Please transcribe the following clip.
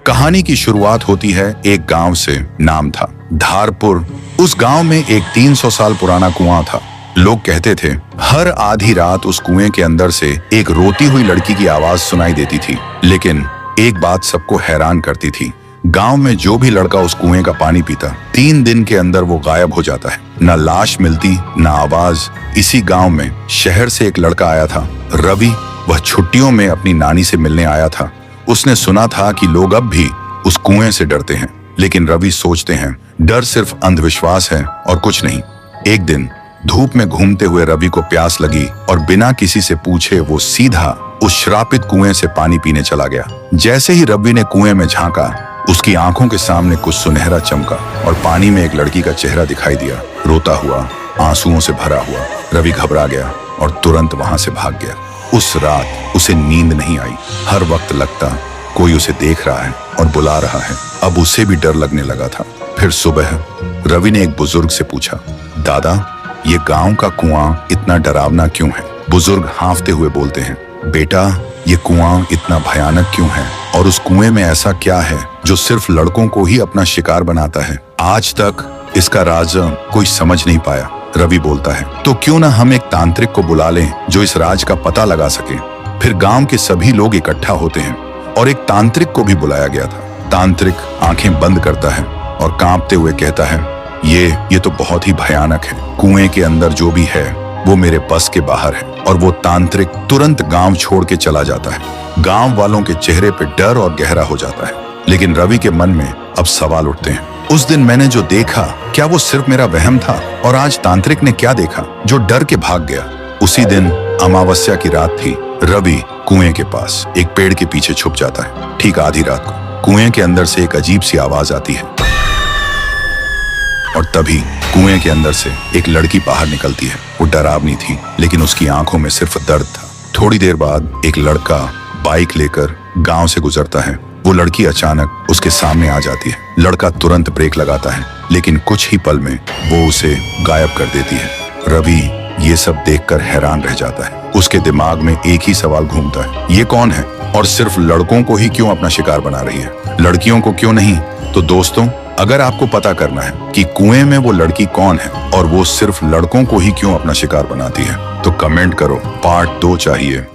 कहानी की शुरुआत होती है एक गांव से। नाम था धारपुर। उस गांव में एक 300 साल पुराना कुआं था। लोग कहते थे हर आधी रात उस कुएं के अंदर से एक रोती हुई लड़की की आवाज सुनाई देती थी। लेकिन एक बात सबको हैरान करती थी, गांव में जो भी लड़का उस कुएं का पानी पीता 3 दिन के अंदर वो गायब हो जाता है। न लाश मिलती न आवाज। इसी गांव में शहर से एक लड़का आया था, रवि। वह छुट्टियों में अपनी नानी से मिलने आया था। उसने सुना था कि लोग अब भी उस कुएं से डरते हैं, लेकिन रवि सोचते हैं डर सिर्फ अंधविश्वास है और कुछ नहीं। एक दिन धूप में घूमते हुए रवि को प्यास लगी और बिना किसी से पूछे वो सीधा उस श्रापित कुएं से पानी पीने चला गया। जैसे ही रवि ने कुएं में झांका, उसकी आंखों के सामने कुछ सुनहरा चमका और पानी में एक लड़की का चेहरा दिखाई दिया, रोता हुआ, आंसुओं से भरा हुआ। रवि घबरा गया और तुरंत वहां से भाग गया। उस रात उसे नींद नहीं आई। हर वक्त लगता कोई उसे देख रहा है और बुला रहा है। अब उसे भी डर लगने लगा था। फिर सुबह रवि ने एक बुजुर्ग से पूछा, दादा, ये गांव का कुआं इतना डरावना क्यों है? बुजुर्ग हांफते हुए बोलते हैं, बेटा, ये कुआं इतना भयानक क्यों है और उस कुएं में ऐसा क्या है जो सिर्फ लड़कों को ही अपना शिकार बनाता है? आज तक इसका राज कोई समझ नहीं पाया। रवि बोलता है, तो क्यों ना हम एक तांत्रिक को बुला लें जो इस राज का पता लगा सके। फिर गांव के सभी लोग इकट्ठा होते हैं और एक तांत्रिक को भी बुलाया गया था। तांत्रिक आंखें बंद करता है और कांपते हुए कहता है, ये तो बहुत ही भयानक है। कुएं के अंदर जो भी है वो मेरे बस के बाहर है। और वो तांत्रिक तुरंत गांव छोड़ के चला जाता है। गांव वालों के चेहरे पे डर और गहरा हो जाता है। लेकिन रवि के मन में अब सवाल उठते हैं, उस दिन मैंने जो देखा, क्या वो सिर्फ मेरा वहम था? और आज तांत्रिक ने क्या देखा जो डर के भाग गया? उसी दिन अमावस्या की रात थी। रवि कुएं के पास एक पेड़ के पीछे छुप जाता है। ठीक आधी रात को कुएं के अंदर से एक अजीब सी आवाज आती है और तभी कुएं के अंदर से एक लड़की बाहर निकलती है। वो डरावनी थी, लेकिन उसकी आंखों में सिर्फ दर्द था। थोड़ी देर बाद एक लड़का बाइक लेकर गांव से गुजरता है। वो लड़की अचानक उसके सामने आ जाती है। लड़का तुरंत ब्रेक लगाता है, लेकिन कुछ ही पल में वो उसे गायब कर देती है। रवि ये सब देखकर हैरान रह जाता है। उसके दिमाग में एक ही सवाल घूमता है, ये कौन है और सिर्फ लड़कों को ही क्यों अपना शिकार बना रही है, लड़कियों को क्यों नहीं? तो दोस्तों, अगर आपको पता करना है कि कुएं में वो लड़की कौन है और वो सिर्फ लड़कों को ही क्यों अपना शिकार बनाती है, तो कमेंट करो, पार्ट 2 चाहिए।